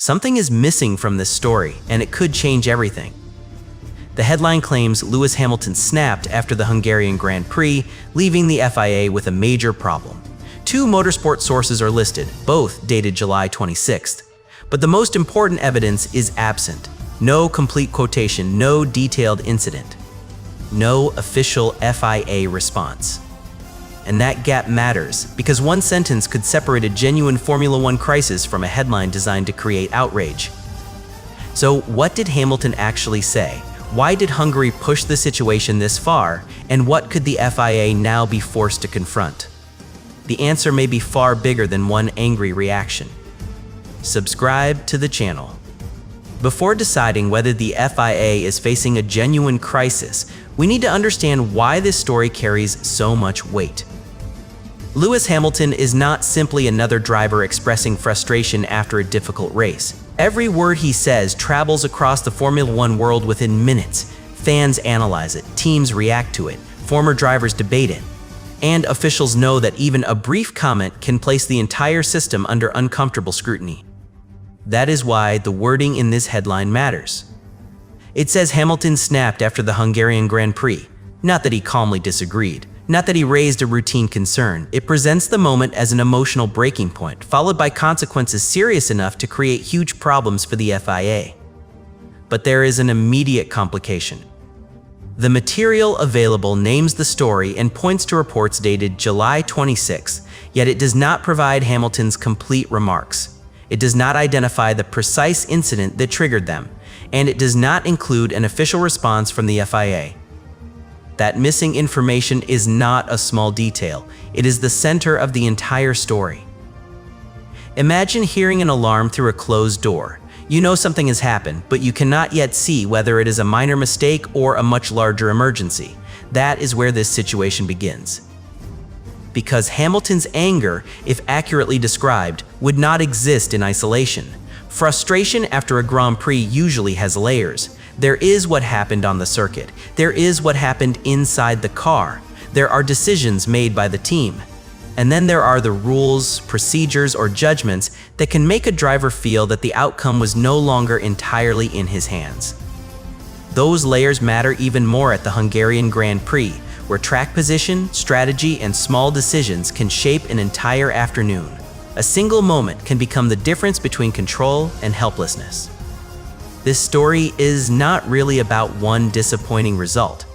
Something is missing from this story, and it could change everything. The headline claims Lewis Hamilton snapped after the Hungarian Grand Prix, leaving the FIA with a major problem. Two motorsport sources are listed, both dated July 26th. But the most important evidence is absent. No complete quotation, no detailed incident. No official FIA response. And that gap matters, because one sentence could separate a genuine Formula One crisis from a headline designed to create outrage. So what did Hamilton actually say? Why did Hungary push the situation this far? And what could the FIA now be forced to confront? The answer may be far bigger than one angry reaction. Subscribe to the channel. Before deciding whether the FIA is facing a genuine crisis, we need to understand why this story carries so much weight. Lewis Hamilton is not simply another driver expressing frustration after a difficult race. Every word he says travels across the Formula One world within minutes. Fans analyze it, teams react to it, former drivers debate it, and officials know that even a brief comment can place the entire system under uncomfortable scrutiny. That is why the wording in this headline matters. It says Hamilton snapped after the Hungarian Grand Prix. Not that he calmly disagreed, not that he raised a routine concern. It presents the moment as an emotional breaking point, followed by consequences serious enough to create huge problems for the FIA. But there is an immediate complication. The material available names the story and points to reports dated July 26, yet it does not provide Hamilton's complete remarks. It does not identify the precise incident that triggered them, and it does not include an official response from the FIA. That missing information is not a small detail. It is the center of the entire story. Imagine hearing an alarm through a closed door. You know something has happened, but you cannot yet see whether it is a minor mistake or a much larger emergency. That is where this situation begins. Because Hamilton's anger, if accurately described, would not exist in isolation. Frustration after a Grand Prix usually has layers. There is what happened on the circuit. There is what happened inside the car. There are decisions made by the team. And then there are the rules, procedures, or judgments that can make a driver feel that the outcome was no longer entirely in his hands. Those layers matter even more at the Hungarian Grand Prix, where track position, strategy, and small decisions can shape an entire afternoon. A single moment can become the difference between control and helplessness. This story is not really about one disappointing result.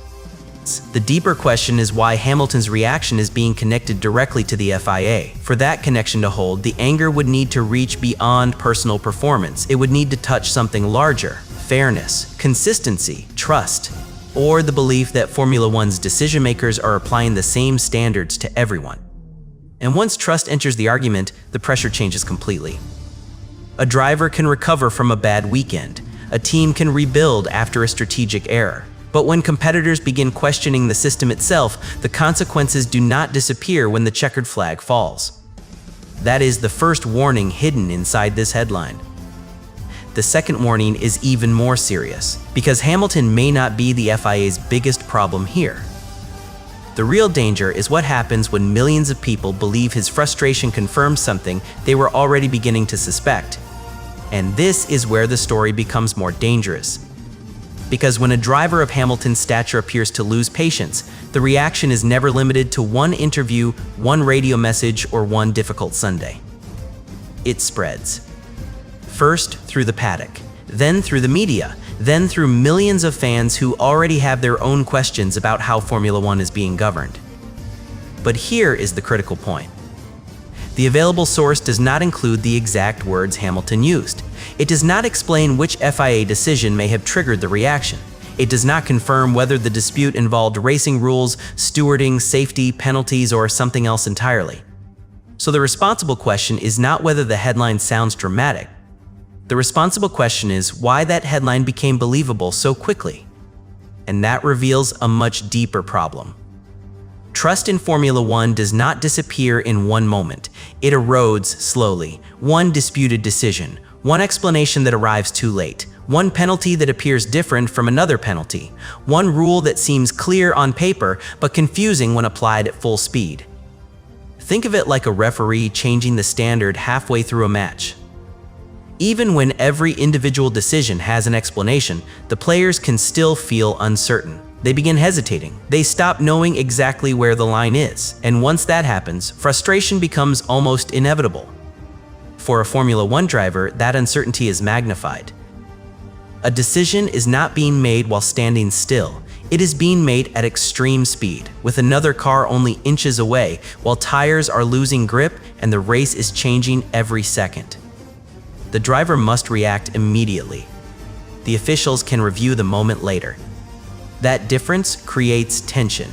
The deeper question is why Hamilton's reaction is being connected directly to the FIA. For that connection to hold, the anger would need to reach beyond personal performance. It would need to touch something larger: fairness, consistency, trust, or the belief that Formula One's decision makers are applying the same standards to everyone. And once trust enters the argument, the pressure changes completely. A driver can recover from a bad weekend. A team can rebuild after a strategic error. But when competitors begin questioning the system itself, the consequences do not disappear when the checkered flag falls. That is the first warning hidden inside this headline. The second warning is even more serious, because Hamilton may not be the FIA's biggest problem here. The real danger is what happens when millions of people believe his frustration confirms something they were already beginning to suspect. And this is where the story becomes more dangerous. Because when a driver of Hamilton's stature appears to lose patience, the reaction is never limited to one interview, one radio message, or one difficult Sunday. It spreads. First through the paddock, then through the media, then through millions of fans who already have their own questions about how Formula One is being governed. But here is the critical point. The available source does not include the exact words Hamilton used. It does not explain which FIA decision may have triggered the reaction. It does not confirm whether the dispute involved racing rules, stewarding, safety, penalties, or something else entirely. So the responsible question is not whether the headline sounds dramatic. The responsible question is why that headline became believable so quickly. And that reveals a much deeper problem. Trust in Formula One does not disappear in one moment. It erodes slowly. One disputed decision, one explanation that arrives too late, one penalty that appears different from another penalty, one rule that seems clear on paper but confusing when applied at full speed. Think of it like a referee changing the standard halfway through a match. Even when every individual decision has an explanation, the players can still feel uncertain. They begin hesitating. They stop knowing exactly where the line is. And once that happens, frustration becomes almost inevitable. For a Formula One driver, that uncertainty is magnified. A decision is not being made while standing still. It is being made at extreme speed, with another car only inches away, while tires are losing grip and the race is changing every second. The driver must react immediately. The officials can review the moment later. That difference creates tension.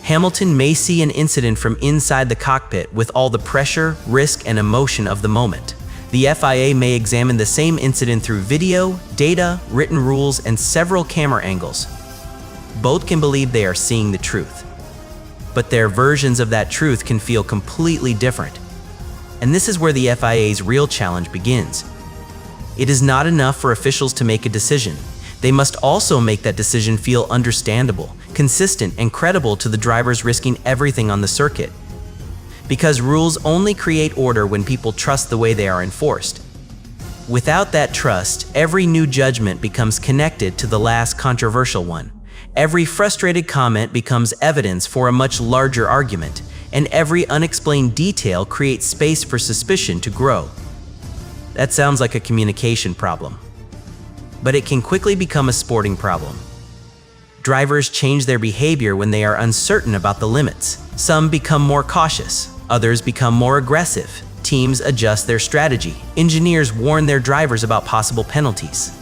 Hamilton may see an incident from inside the cockpit with all the pressure, risk, and emotion of the moment. The FIA may examine the same incident through video, data, written rules, and several camera angles. Both can believe they are seeing the truth. But their versions of that truth can feel completely different. And this is where the FIA's real challenge begins. It is not enough for officials to make a decision. They must also make that decision feel understandable, consistent, and credible to the drivers risking everything on the circuit. Because rules only create order when people trust the way they are enforced. Without that trust, every new judgment becomes connected to the last controversial one. Every frustrated comment becomes evidence for a much larger argument, and every unexplained detail creates space for suspicion to grow. That sounds like a communication problem. But it can quickly become a sporting problem. Drivers change their behavior when they are uncertain about the limits. Some become more cautious, others become more aggressive. Teams adjust their strategy. Engineers warn their drivers about possible penalties.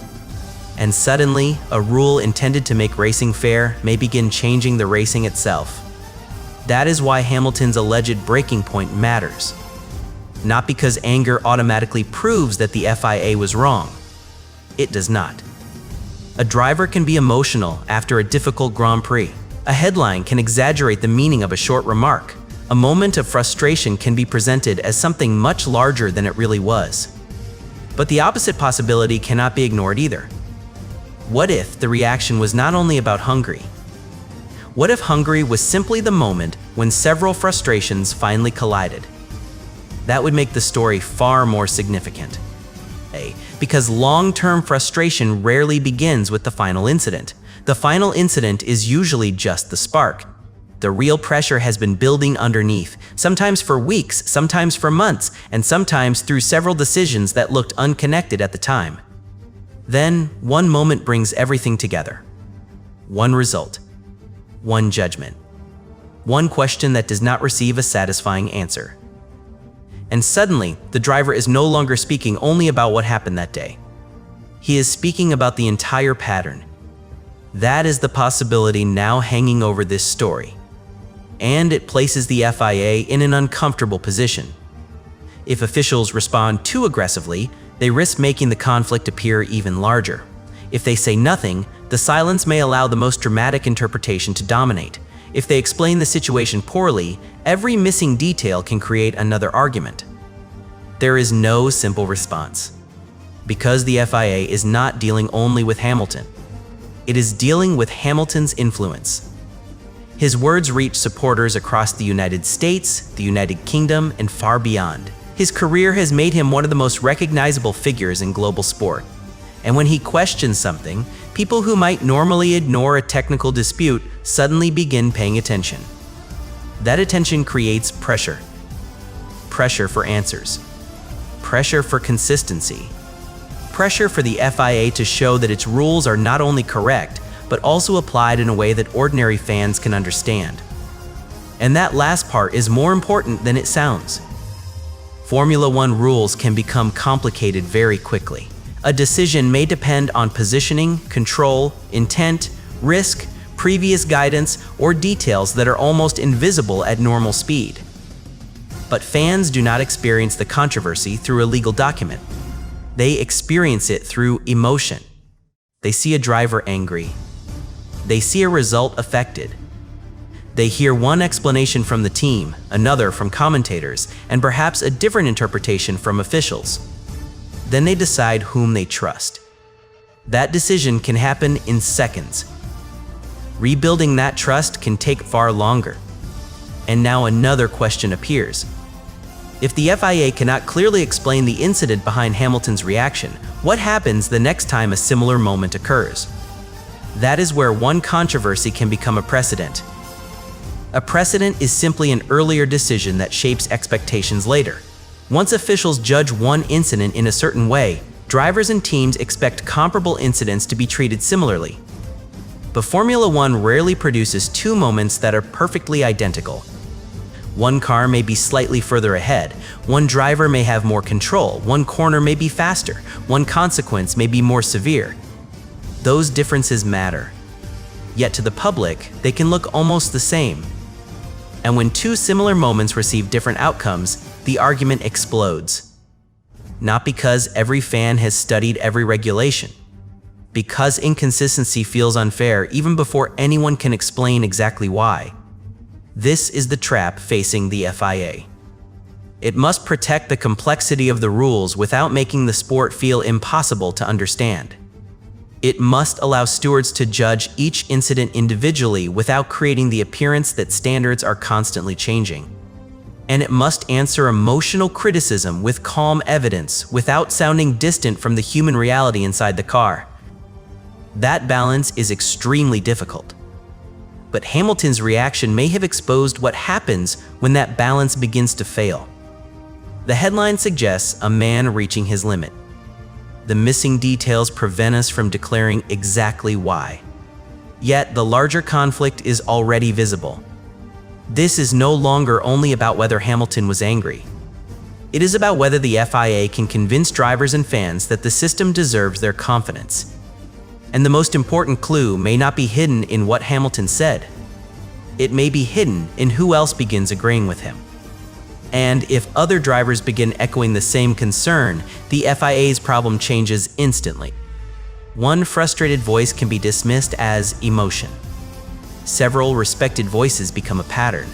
And suddenly, a rule intended to make racing fair may begin changing the racing itself. That is why Hamilton's alleged breaking point matters. Not because anger automatically proves that the FIA was wrong. It does not. A driver can be emotional after a difficult Grand Prix. A headline can exaggerate the meaning of a short remark. A moment of frustration can be presented as something much larger than it really was. But the opposite possibility cannot be ignored either. What if the reaction was not only about Hungary? What if Hungary was simply the moment when several frustrations finally collided? That would make the story far more significant. Because long-term frustration rarely begins with the final incident. The final incident is usually just the spark. The real pressure has been building underneath, sometimes for weeks, sometimes for months, and sometimes through several decisions that looked unconnected at the time. Then, one moment brings everything together. One result. One judgment. One question that does not receive a satisfying answer. And suddenly, the driver is no longer speaking only about what happened that day. He is speaking about the entire pattern. That is the possibility now hanging over this story. And it places the FIA in an uncomfortable position. If officials respond too aggressively, they risk making the conflict appear even larger. If they say nothing, the silence may allow the most dramatic interpretation to dominate. If they explain the situation poorly, every missing detail can create another argument. There is no simple response. Because the FIA is not dealing only with Hamilton. It is dealing with Hamilton's influence. His words reach supporters across the United States, the United Kingdom, and far beyond. His career has made him one of the most recognizable figures in global sport. And when he questions something, people who might normally ignore a technical dispute suddenly begin paying attention. That attention creates pressure. Pressure for answers. Pressure for consistency. Pressure for the FIA to show that its rules are not only correct, but also applied in a way that ordinary fans can understand. And that last part is more important than it sounds. Formula One rules can become complicated very quickly. A decision may depend on positioning, control, intent, risk, previous guidance, or details that are almost invisible at normal speed. But fans do not experience the controversy through a legal document. They experience it through emotion. They see a driver angry. They see a result affected. They hear one explanation from the team, another from commentators, and perhaps a different interpretation from officials. Then they decide whom they trust. That decision can happen in seconds. Rebuilding that trust can take far longer. And now another question appears. If the FIA cannot clearly explain the incident behind Hamilton's reaction, what happens the next time a similar moment occurs? That is where one controversy can become a precedent. A precedent is simply an earlier decision that shapes expectations later. Once officials judge one incident in a certain way, drivers and teams expect comparable incidents to be treated similarly. But Formula One rarely produces two moments that are perfectly identical. One car may be slightly further ahead, one driver may have more control, one corner may be faster, one consequence may be more severe. Those differences matter. Yet to the public, they can look almost the same. And when two similar moments receive different outcomes, the argument explodes. Not because every fan has studied every regulation. Because inconsistency feels unfair even before anyone can explain exactly why. This is the trap facing the FIA. It must protect the complexity of the rules without making the sport feel impossible to understand. It must allow stewards to judge each incident individually without creating the appearance that standards are constantly changing. And it must answer emotional criticism with calm evidence without sounding distant from the human reality inside the car. That balance is extremely difficult. But Hamilton's reaction may have exposed what happens when that balance begins to fail. The headline suggests a man reaching his limit. The missing details prevent us from declaring exactly why. Yet the larger conflict is already visible. This is no longer only about whether Hamilton was angry. It is about whether the FIA can convince drivers and fans that the system deserves their confidence. And the most important clue may not be hidden in what Hamilton said. It may be hidden in who else begins agreeing with him. And if other drivers begin echoing the same concern, the FIA's problem changes instantly. One frustrated voice can be dismissed as emotion. Several respected voices become a pattern.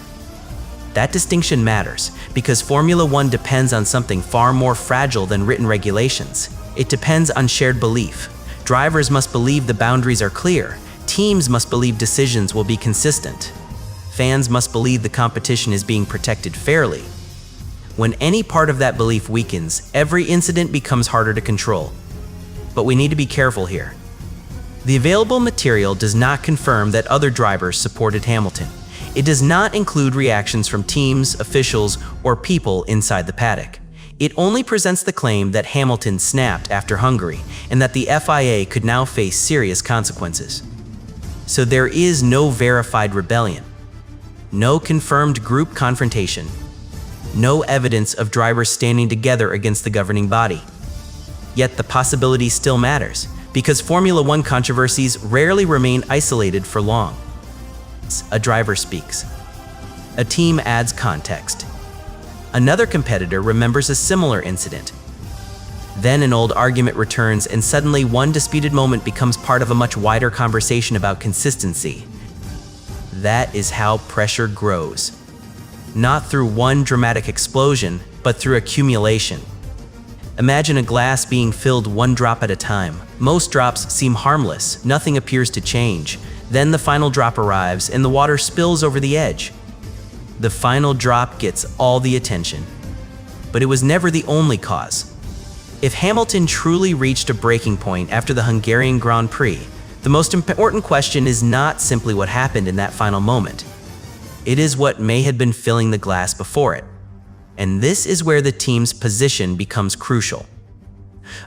That distinction matters because Formula One depends on something far more fragile than written regulations. It depends on shared belief. Drivers must believe the boundaries are clear. Teams must believe decisions will be consistent. Fans must believe the competition is being protected fairly. When any part of that belief weakens, every incident becomes harder to control. But we need to be careful here. The available material does not confirm that other drivers supported Hamilton. It does not include reactions from teams, officials, or people inside the paddock. It only presents the claim that Hamilton snapped after Hungary and that the FIA could now face serious consequences. So there is no verified rebellion, no confirmed group confrontation, no evidence of drivers standing together against the governing body. Yet the possibility still matters, because Formula One controversies rarely remain isolated for long. A driver speaks. A team adds context. Another competitor remembers a similar incident. Then an old argument returns, and suddenly one disputed moment becomes part of a much wider conversation about consistency. That is how pressure grows. Not through one dramatic explosion, but through accumulation. Imagine a glass being filled one drop at a time. Most drops seem harmless, nothing appears to change. Then the final drop arrives and the water spills over the edge. The final drop gets all the attention. But it was never the only cause. If Hamilton truly reached a breaking point after the Hungarian Grand Prix, the most important question is not simply what happened in that final moment. It is what may have been filling the glass before it. And this is where the team's position becomes crucial.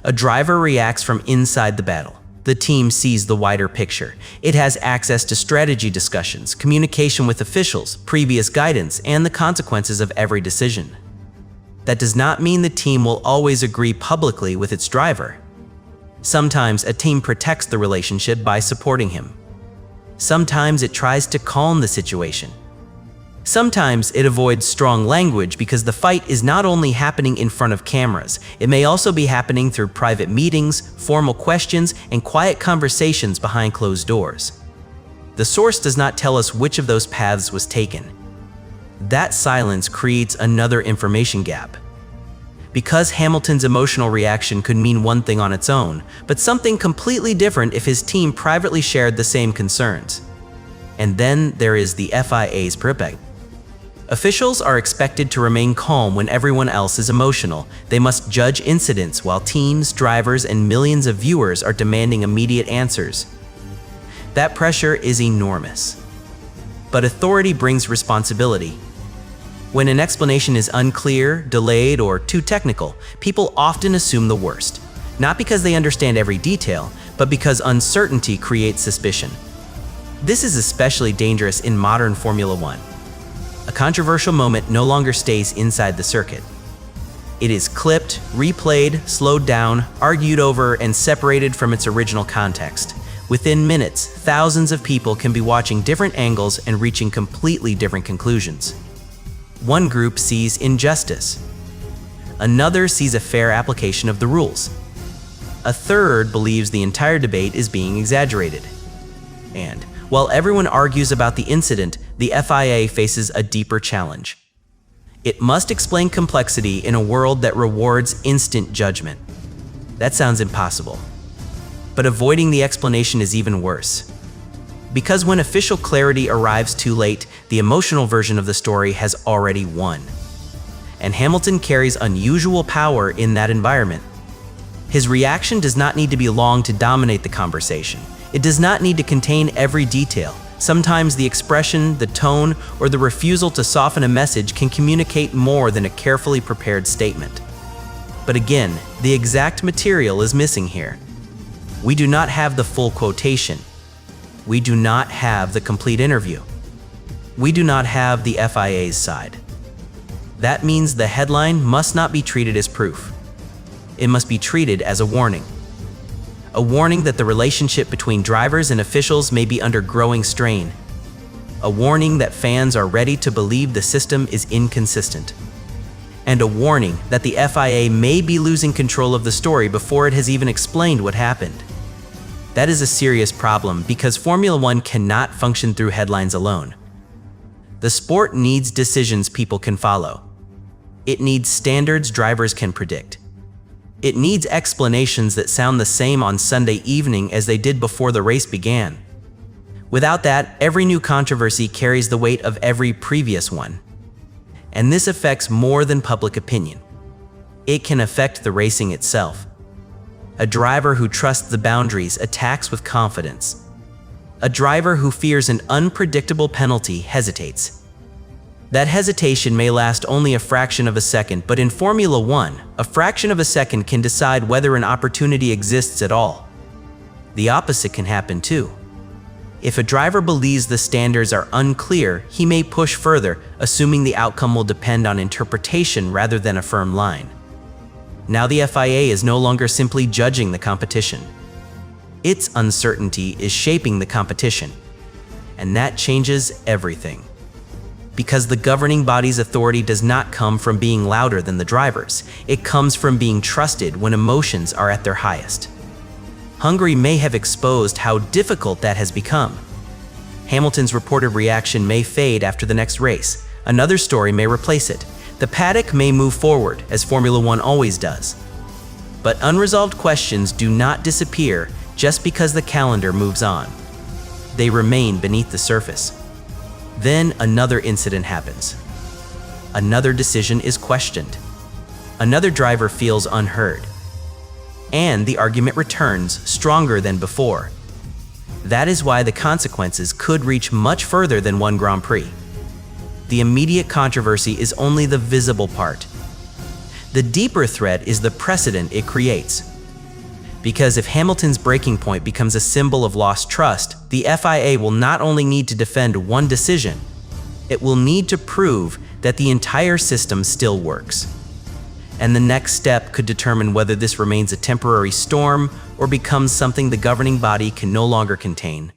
A driver reacts from inside the battle. The team sees the wider picture. It has access to strategy discussions, communication with officials, previous guidance, and the consequences of every decision. That does not mean the team will always agree publicly with its driver. Sometimes a team protects the relationship by supporting him. Sometimes it tries to calm the situation. Sometimes it avoids strong language because the fight is not only happening in front of cameras, it may also be happening through private meetings, formal questions, and quiet conversations behind closed doors. The source does not tell us which of those paths was taken. That silence creates another information gap. Because Hamilton's emotional reaction could mean one thing on its own, but something completely different if his team privately shared the same concerns. And then there is the FIA's perspective. Officials are expected to remain calm when everyone else is emotional. They must judge incidents while teams, drivers, and millions of viewers are demanding immediate answers. That pressure is enormous. But authority brings responsibility. When an explanation is unclear, delayed, or too technical, people often assume the worst. Not because they understand every detail, but because uncertainty creates suspicion. This is especially dangerous in modern Formula One. A controversial moment no longer stays inside the circuit. It is clipped, replayed, slowed down, argued over, and separated from its original context. Within minutes, thousands of people can be watching different angles and reaching completely different conclusions. One group sees injustice. Another sees a fair application of the rules. A third believes the entire debate is being exaggerated. And while everyone argues about the incident, the FIA faces a deeper challenge. It must explain complexity in a world that rewards instant judgment. That sounds impossible. But avoiding the explanation is even worse. Because when official clarity arrives too late, the emotional version of the story has already won. And Hamilton carries unusual power in that environment. His reaction does not need to be long to dominate the conversation. It does not need to contain every detail. Sometimes the expression, the tone, or the refusal to soften a message can communicate more than a carefully prepared statement. But again, the exact material is missing here. We do not have the full quotation. We do not have the complete interview. We do not have the FIA's side. That means the headline must not be treated as proof. It must be treated as a warning. A warning that the relationship between drivers and officials may be under growing strain. A warning that fans are ready to believe the system is inconsistent. And a warning that the FIA may be losing control of the story before it has even explained what happened. That is a serious problem because Formula One cannot function through headlines alone. The sport needs decisions people can follow. It needs standards drivers can predict. It needs explanations that sound the same on Sunday evening as they did before the race began. Without that, every new controversy carries the weight of every previous one. And this affects more than public opinion. It can affect the racing itself. A driver who trusts the boundaries attacks with confidence. A driver who fears an unpredictable penalty hesitates. That hesitation may last only a fraction of a second, but in Formula One, a fraction of a second can decide whether an opportunity exists at all. The opposite can happen too. If a driver believes the standards are unclear, he may push further, assuming the outcome will depend on interpretation rather than a firm line. Now the FIA is no longer simply judging the competition. Its uncertainty is shaping the competition, and that changes everything. Because the governing body's authority does not come from being louder than the drivers. It comes from being trusted when emotions are at their highest. Hungary may have exposed how difficult that has become. Hamilton's reported reaction may fade after the next race. Another story may replace it. The paddock may move forward, as Formula One always does. But unresolved questions do not disappear just because the calendar moves on. They remain beneath the surface. Then another incident happens. Another decision is questioned. Another driver feels unheard. And the argument returns stronger than before. That is why the consequences could reach much further than one Grand Prix. The immediate controversy is only the visible part. The deeper threat is the precedent it creates. Because if Hamilton's breaking point becomes a symbol of lost trust, the FIA will not only need to defend one decision, it will need to prove that the entire system still works. And the next step could determine whether this remains a temporary storm or becomes something the governing body can no longer contain.